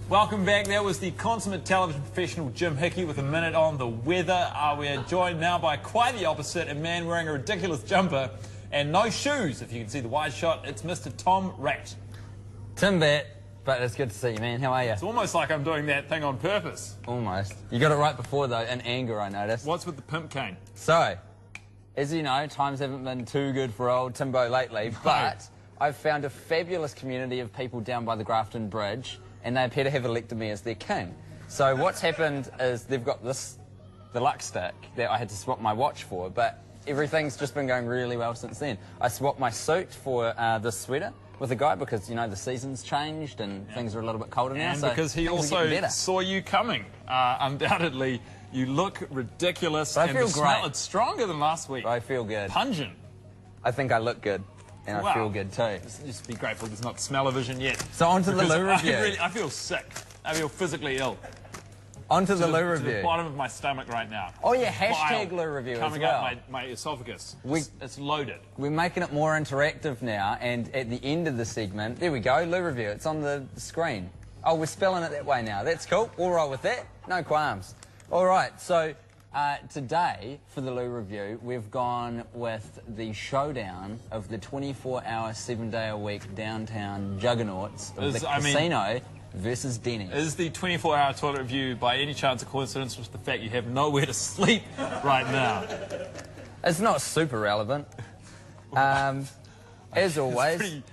Welcome back. That was the consummate television professional Jim Hickey with a minute on the weather. We are joined now by quite the opposite, a man wearing a ridiculous jumper and no shoes. If you can see the wide shot, it's Mr. Tom Ratt. Tim Bet, but it's good to see you, man. How are you? It's almost like I'm doing that thing on purpose. Almost. You got it right before, though, in anger, I noticed. What's with the pimp cane? So, as you know, times haven't been too good for old Timbo lately, but I've found a fabulous community of people down by the Grafton Bridge, and they appear to have elected me as their king. So what's happened is they've got the luck stick that I had to swap my watch for, but everything's just been going really well since then. I swapped my suit for this sweater with a guy because, you know, the season's changed and things are a little bit colder now. And so because he also saw you coming. Undoubtedly, you look ridiculous, and the smell, it's stronger than last week. I feel good. Pungent. I think I look good. And I feel good too. Just be grateful there's not smell-o-vision yet. So on to the Lou review. I feel sick. I feel physically ill. On to the Lou review. To the bottom of my stomach right now. Oh yeah, hashtag Lou review coming as well. up my esophagus. It's loaded. We're making it more interactive now, and at the end of the segment, there we go, Lou review. It's on the screen. Oh, we're spelling it that way now. That's cool. We'll roll with that. No qualms. All right, so today, for the Lou review, we've gone with the showdown of the 24-hour, 7-day-a-week downtown juggernauts of the casino versus Denny's. Is the 24-hour toilet review by any chance a coincidence with the fact you have nowhere to sleep right now? It's not super relevant. As always. It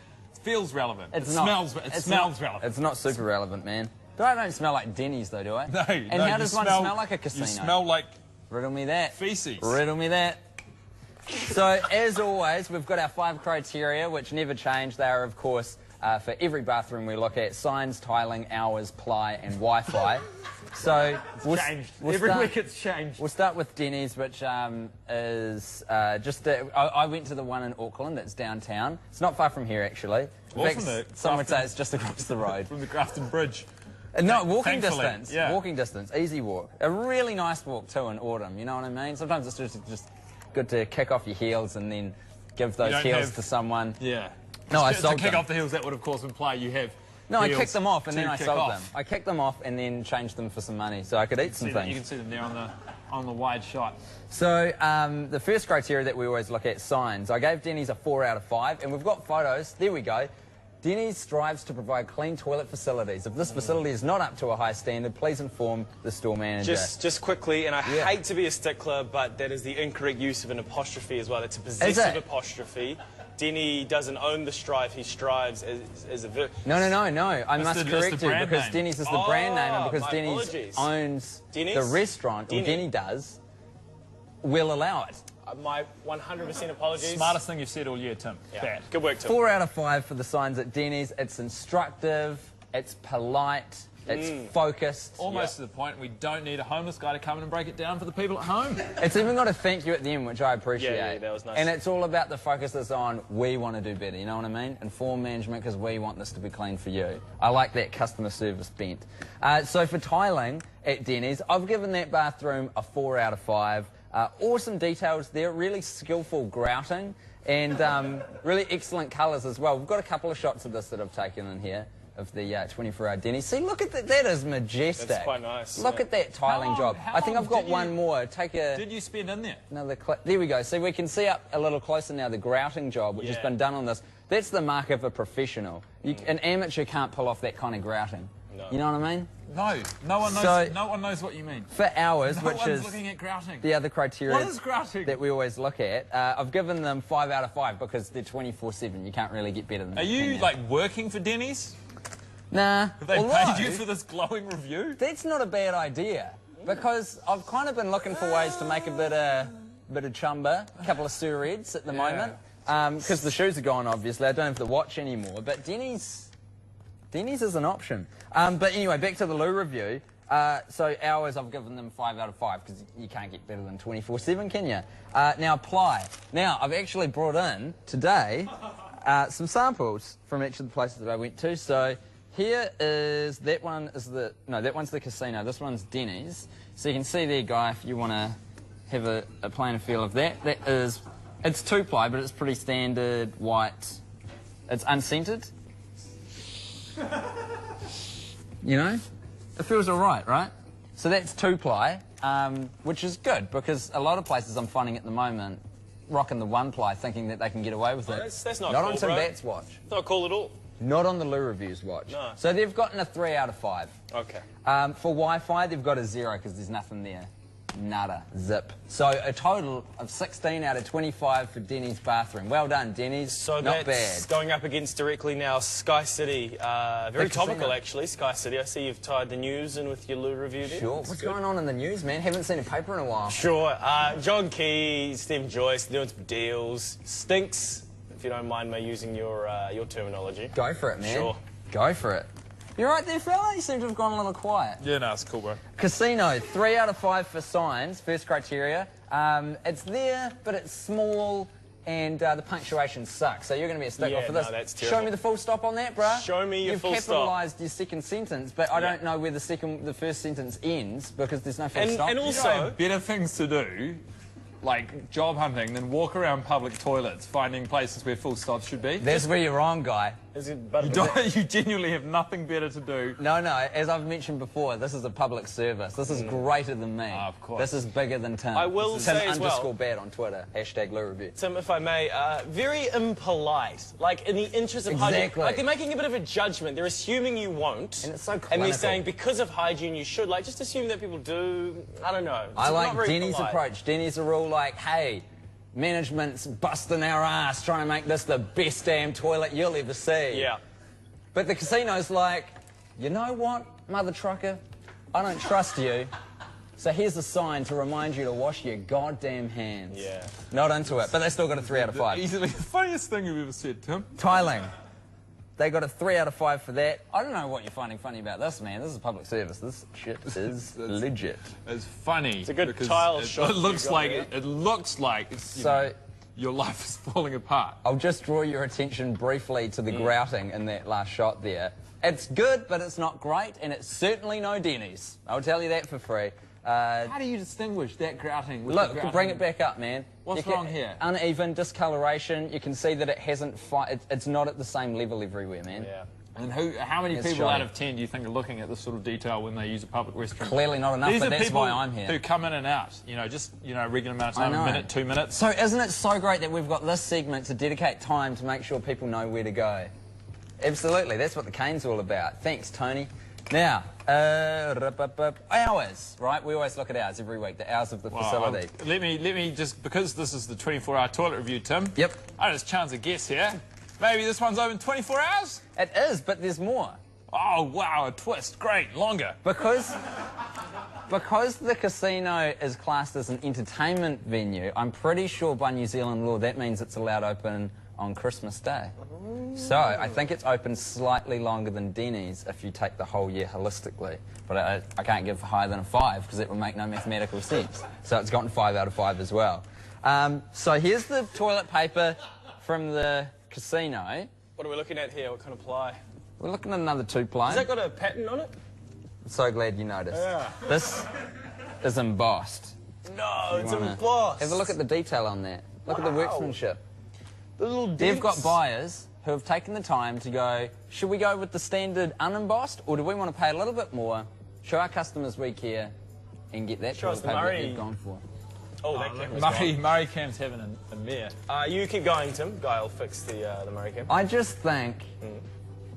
feels relevant. It smells relevant. It's not super relevant, man. I don't smell like Denny's, though, do I? No. And how does one smell like a casino? You smell like... Riddle me that. Feces. Riddle me that. So, as always, we've got our 5 criteria, which never change. They are, of course, for every bathroom we look at: signs, tiling, hours, ply, and Wi-Fi. So, every week it's changed. We'll start with Denny's, which is just... I went to the one in Auckland that's downtown. It's not far from here, actually. Some would say it's just across the road. From the Grafton Bridge. No, walking distance. Yeah. Walking distance. Easy walk. A really nice walk, too, in autumn. You know what I mean? Sometimes it's just good to kick off your heels and then give those heels to someone. Yeah. No, I sold them. To kick off the heels, that would, of course, imply you have No, I kicked them off and then I sold them. I kicked them off and then changed them for some money so I could eat some things. You can see them there on the wide shot. So, the first criteria that we always look at, signs. I gave Denny's a 4 out of 5, and we've got photos. There we go. Denny's strives to provide clean toilet facilities. If this facility is not up to a high standard, please inform the store manager. Just quickly, and I hate to be a stickler, but that is the incorrect use of an apostrophe as well. It's a possessive apostrophe. Denny doesn't own the strive, he strives as a verb. No. I must correct you because Denny's is the brand name, and because Denny's owns the restaurant, or Denny does, we'll allow it. My 100% apologies. Smartest thing you've said all year, Tim. Yeah. Bad. Good work, Tim. 4 out of 5 for the signs at Denny's. It's instructive, it's polite, it's focused. Almost to the point we don't need a homeless guy to come in and break it down for the people at home. It's even got a thank you at the end, which I appreciate. Yeah, that was nice. And it's all about the focus that's on, we want to do better, you know what I mean? Inform management because we want this to be clean for you. I like that customer service bent. So for tiling at Denny's, I've given that bathroom a 4 out of 5. Awesome details there, really skillful grouting, and really excellent colours as well. We've got a couple of shots of this that I've taken in here, of the 24-hour Denny's. See, look at that, that is majestic. That's quite nice. Look at that tiling job. I think I've got one more. Did you spend in there? Another clip. There we go. See, we can see up a little closer now the grouting job, which has been done on this. That's the mark of a professional. An amateur can't pull off that kind of grouting. No. You know what I mean? No one knows. No one knows what you mean. For hours, which is looking at grouting. The other criteria. What is grouting? That we always look at. I've given them 5 out of 5 because they're 24/7. You can't really get better than that. Are you like working for Denny's? Nah. Have they paid you for this glowing review? That's not a bad idea because I've kind of been looking for ways to make a bit of chumba, a couple of surreds at the moment. Because the shoes are gone, obviously. I don't have the watch anymore. But Denny's is an option. But anyway, back to the Lou review. So hours, I've given them 5 out of 5 because you can't get better than 24/7, can you? Now, ply. Now, I've actually brought in today some samples from each of the places that I went to. So here is, that one's the casino. This one's Denny's. So you can see there, Guy, if you want to have a plainer feel of that. It's 2-ply, but it's pretty standard white. It's unscented. You know? It feels alright, right? So that's 2-ply, which is good because a lot of places I'm finding at the moment rocking the 1-ply thinking that they can get away with it. That's not Not cool, on Tim bro. Batt's watch. Not cool at all. Not on the Lou Revue's watch. No. So they've gotten a 3 out of 5. Okay. For Wi-Fi, they've got a 0 because there's nothing there. Nada. Zip. So a total of 16 out of 25 for Denny's bathroom. Well done, Denny's. So not that's bad. going up against directly now Sky City. Very topical, casino. actually, Sky City. I see you've tied the news in with your Lou Revue there. Sure. That's What's good. going on in the news, man? Haven't seen a paper in a while. Sure. John Key, Stephen Joyce, doing some deals. Stinks, if you don't mind me using your terminology. Go for it, man. Sure. Go for it. You right there, fella? You seem to have gone a little quiet. Yeah, no, it's cool, bro. Casino, 3 out of 5 for signs, first criteria. It's there, but it's small, and the punctuation sucks. So you're going to be a stickler Yeah, for this. no, that's Show terrible. me the full stop on that, bruh. Show me your full stop. You've capitalised your second sentence, but I don't know where the first sentence ends because there's no full stop. And You also, have better things to do, like job hunting, than walk around public toilets finding places where full stops should be. That's where you're wrong, guy. You genuinely have nothing better to do. No, as I've mentioned before, this is a public service. This is greater than me. Of course. This is bigger than Tim. I will Tim say as well- _ bad on Twitter. #LouRevue. Tim, if I may, very impolite. Like, in the interest of hygiene. Exactly. Like, they're making a bit of a judgment. They're assuming you won't. And it's so And they're clinical. saying because of hygiene you should. Like, just assume that people do. I don't know. I It's like not very Denny's polite. approach. Denny's are all like, hey, management's busting our ass trying to make this the best damn toilet you'll ever see. Yeah. But the casino's like, you know what, mother trucker? I don't trust you. So here's a sign to remind you to wash your goddamn hands. Yeah. Not into it, but they still got a 3 out of 5. Easily the funniest thing you've ever said, Tim. Tiling. They got a 3 out of 5 for that. I don't know what you're finding funny about this, man. This is public service. This shit is legit. It's funny. It's a good because tile shot It looks you got like there. it looks like it's, you So- know, your life is falling apart. I'll just draw your attention briefly to the grouting in that last shot there. It's good, but it's not great, and it's certainly no Denny's. I'll tell you that for free. How do you distinguish that grouting? With Look, the grouting? bring it back up, man. What's wrong here? Uneven discoloration. You can see that it hasn't. It's not at the same level everywhere, man. Yeah. And how many It's people out shoddy. of 10 do you think are looking at this sort of detail when they use a public restroom? Clearly not enough, These but are that's people why I'm here. who come in and out, just a regular amount of I time, know. a minute, 2 minutes. So isn't it so great that we've got this segment to dedicate time to make sure people know where to go? Absolutely, that's what the cane's all about. Thanks, Tony. Now, hours, right? We always look at hours every week, the hours of the facility. Let me just, because this is the 24-hour toilet review, Tim. Yep. I just chance a guess here. Maybe this one's open 24 hours? It is, but there's more. Oh, wow, a twist. Great, longer. Because the casino is classed as an entertainment venue, I'm pretty sure by New Zealand law that means it's allowed open on Christmas Day. So I think it's open slightly longer than Denny's if you take the whole year holistically. But I can't give higher than a 5 because it would make no mathematical sense. So it's gotten 5 out of 5 as well. So here's the toilet paper from the casino. What are we looking at here? What kind of ply? We're looking at another 2-ply. Has that got a pattern on it? So glad you noticed. Yeah. This is embossed. No, it's Wanna embossed. Have a look at the detail on that. Look at the workmanship. The little They've got dents. buyers who have taken the time to go, should we go with the standard unembossed, or do we want to pay a little bit more, show our customers we care, and get that Show us toilet the paper that Murray. they've gone for? Oh, that camera's Murray Cam's having a mare. gone. You keep going, Tim. Guy will fix the Murray cam. I just think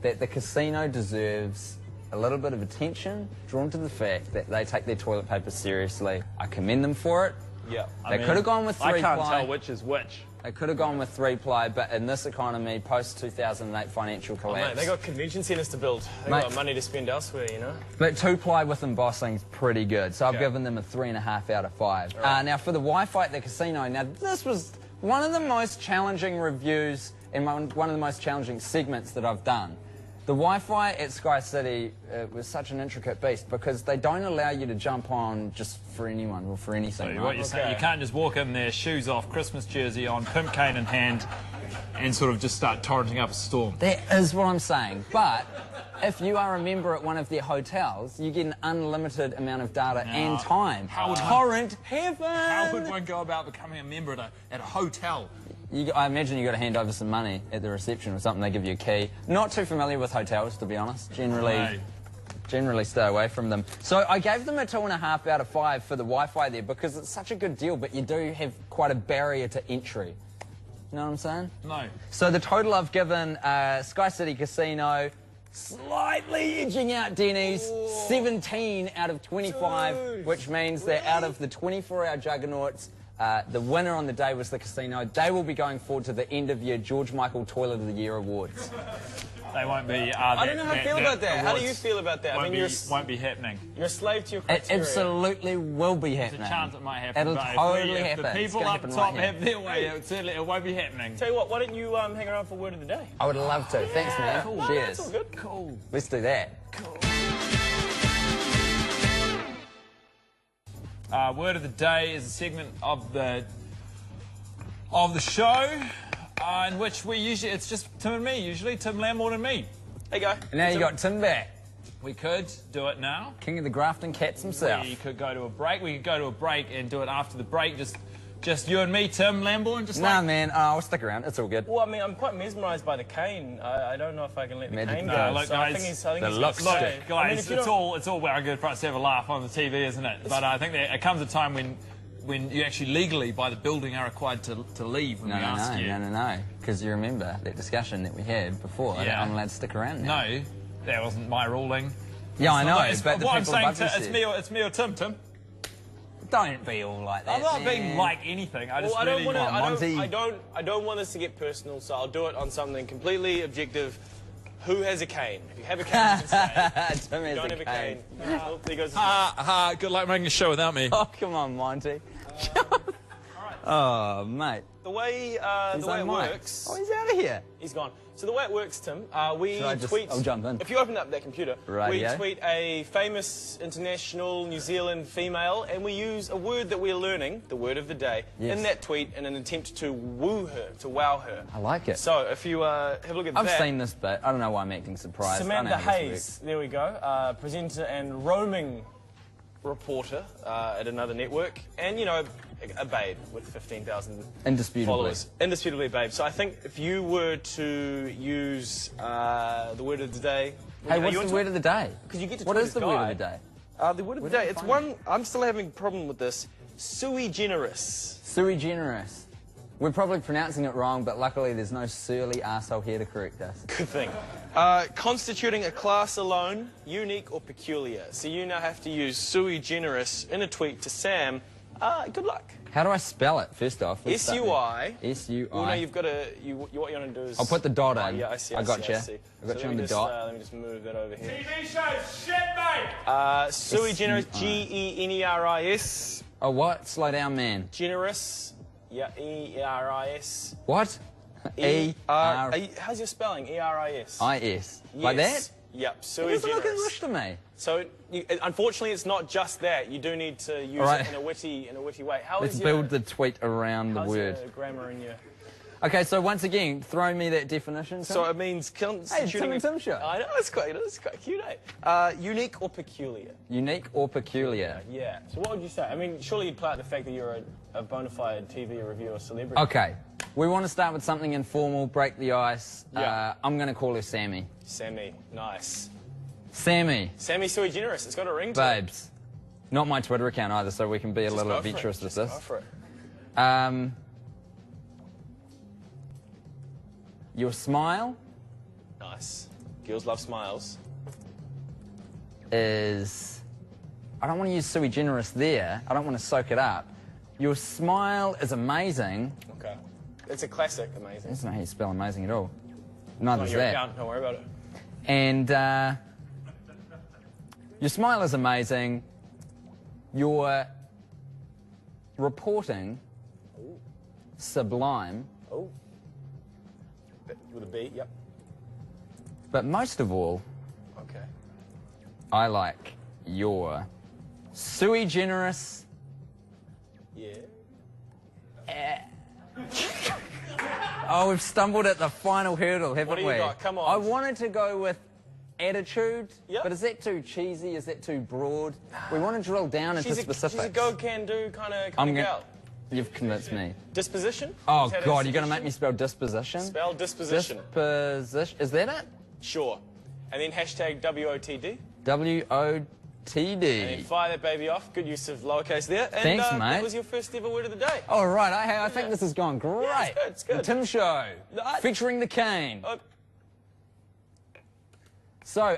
that the casino deserves a little bit of attention drawn to the fact that they take their toilet paper seriously. I commend them for it. Yeah. They could have gone with 3-ply. I can't tell which is which. They could have gone with 3-ply, but in this economy, post-2008 financial Oh, collapse. mate, they got convention centres to build. They Mate. got money to spend elsewhere, you know. But 2-ply with embossing's pretty good, so I've Okay. given them a 3.5 out of 5. Now for the Wi-Fi at the casino, now this was one of the most challenging reviews and one of the most challenging segments that I've done. The Wi-Fi at Sky City was such an intricate beast because they don't allow you to jump on just for anyone or for anything. So right? what you're saying, you can't just walk in there, shoes off, Christmas jersey on, pimp cane in hand, and sort of just start torrenting up a storm. That is what I'm saying. But if you are a member at one of their hotels, you get an unlimited amount of data and time. How would Torrent heaven! How would one go about becoming a member at a hotel? I imagine you got to hand over some money at the reception or something. They give you a key. Not too familiar with hotels, to be honest. Generally, Right. Generally stay away from them. So I gave them a 2.5 out of 5 for the Wi-Fi there because it's such a good deal, but you do have quite a barrier to entry. You know what I'm saying? No. So the total I've given Sky City Casino, slightly edging out Denny's, 17 out of 25, Dude, which means that out of the 24-hour juggernauts, the winner on the day was the casino. They will be going forward to the end-of-year George Michael Toilet of the Year awards. They won't be. I don't know how I feel about that. How do you feel about that? I mean, won't be happening. You're a slave to your It criteria. absolutely will be happening. There's a chance it might happen. It'll but totally if happen. the It's people gonna up happen top right here. have their way, it won't be happening. Tell you what, why don't you hang around for word of the day? I would love to. Thanks, man. Cool. Cheers. That's all good. Cool. Let's do that. Word of the day is a segment of the show in which it's just Tim and me usually, Tim Lamborn and me. Hey, guy. And now you got Tim back. We could do it now. King of the Grafton Cats himself. We could go to a break. We could go to a break and do it after the break. Just you and me, Tim Lamborn. Nah, man. I'll stick around. It's all good. Well, I mean, I'm quite mesmerised by the cane. I don't know if I can let the Magic cane does. go. Look, So I guys, think he's the gonna look stay. stick. I mean, Guys, if you it's don't- all well and good for us to have a laugh on the TV, isn't it? But I think there comes a time when you actually legally, by the building, are required to leave when we ask you. No. Because you remember that discussion that we had before. That Yeah. I'm allowed to stick around now. No, that wasn't my ruling. Yeah, I know, It's- but the what I'm people saying, above you it's said. it's me or Tim, Tim. Don't be all like that. I'm not being man. like anything. I just Well, I don't really want to. want. Monty. I don't want this to get personal, so I'll do it on something completely objective. Who has a cane? If you have a cane, you can stay. Tim If has you don't a have a cane. cane. Oh, there goes. Good luck making a show without me. Oh, come on, Monty. Oh, mate. The way He's it on mic. works. Oh, he's out of here. He's gone. So the way it works, Tim, we Should I just- tweet. I'll jump in. If you open up that computer, Right, we yeah. tweet a famous international New Zealand female, and we use a word that we're learning, the word of the day, Yes. in that tweet in an attempt to woo her, to wow her. I like it. So if you have a look at I've that. seen this bit. I don't know why I'm acting surprised. I Samantha know how this Hayes, there we go, presenter and roaming reporter at another network, and you know, a babe with 15,000 Indisputably. followers. Indisputably babe. So I think if you were to use the word of the day... Hey, what's the word of the day? Because you get to What tweet is as the word of guy. the day? The word of the Where day, do I it's find one... I'm still having a problem with this. Sui generis. Sui generis. We're probably pronouncing it wrong, but luckily there's no surly arsehole here to correct us. Good thing. Constituting a class alone, unique or peculiar. So you now have to use sui generis in a tweet to Sam. Good luck. How do I spell it, first off? Let's start S-U-I. there. S-U-I. Well, no, you've got to... what you want to do is... I'll put the dot Oh, in. yeah, I see. I see, gotcha. see. I got you let on me the just, dot. let me just move that over here. TV show shit, mate. Sui generis, G-E-N-E-R-I-S. Oh, what? Slow down, man. Generous, yeah, E-R-I-S. What? E-R... E-R-I-S. How's your spelling? E-R-I-S. Like that? Yep, It sui doesn't look generis. English to me. So, unfortunately, it's not just that. You do need to use Right. it in a witty way. How Let's is build the tweet around the how's word. your grammar in your... Okay, so once again, throw me that definition. Tim. So it means constituting... Tim and Tim show. I know, it's quite cute, eh? Unique or peculiar? Unique or peculiar? Yeah. So what would you say? I mean, surely you'd play out the fact that you're a bona fide TV reviewer celebrity. Okay, we want to start with something informal, break the ice. Yeah. I'm going to call her Sammy. Sammy, nice. Sammy, Sammy sui generis. It's got a ring to it. babes. Not my Twitter account either, so we can be a Just little go for it. adventurous with Just this. Go for it. Your smile Nice. Girls love smiles. is... I don't want to use sui generis there. I don't want to soak it up. Your smile is amazing. Okay. It's a classic. Amazing. That's not how you spell amazing at all. Not Neither's your that. account. Don't worry about it. And your smile is amazing. Your reporting, sublime. Oh. With a B. Yep. But most of all, Okay. I like your sui generis. Yeah. Oh, we've stumbled at the final hurdle, haven't What do you we? got? Come on. I wanted to go with attitude, Yep. but is that too cheesy? Is that too broad? We want to drill down into specifics. She's a go-can-do kind of I'm gonna- gal. You've convinced me. Disposition? Oh, Is that a God, you're going to make suggestion? me spell disposition? Spell disposition. Disposition. Is that it? Sure. And then hashtag WOTD. W-O-T-D. And then fire that baby off. Good use of lowercase there. And, Thanks, mate. That was your first ever word of the day. All right, I think this has gone great. Yeah, it's good. The Tim Show, featuring the cane. So,